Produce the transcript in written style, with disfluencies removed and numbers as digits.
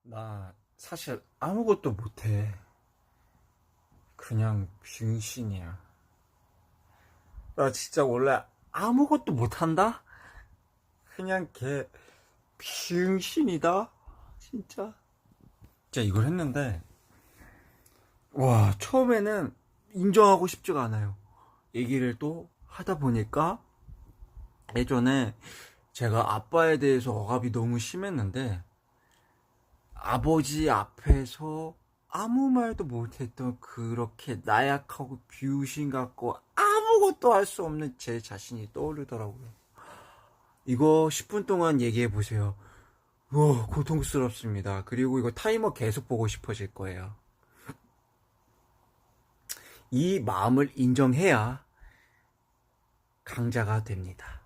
나 사실 아무것도 못해. 그냥 병신이야. 나 진짜 원래 아무것도 못한다? 그냥 걔 병신이다? 진짜. 진짜 이걸 했는데, 와, 처음에는 인정하고 싶지가 않아요. 얘기를 또 하다 보니까, 예전에 제가 아빠에 대해서 억압이 너무 심했는데, 아버지 앞에서 아무 말도 못했던 그렇게 나약하고 비우신 같고 아무것도 할 수 없는 제 자신이 떠오르더라고요. 이거 10분 동안 얘기해 보세요. 우와, 고통스럽습니다. 그리고 이거 타이머 계속 보고 싶어질 거예요. 이 마음을 인정해야 강자가 됩니다.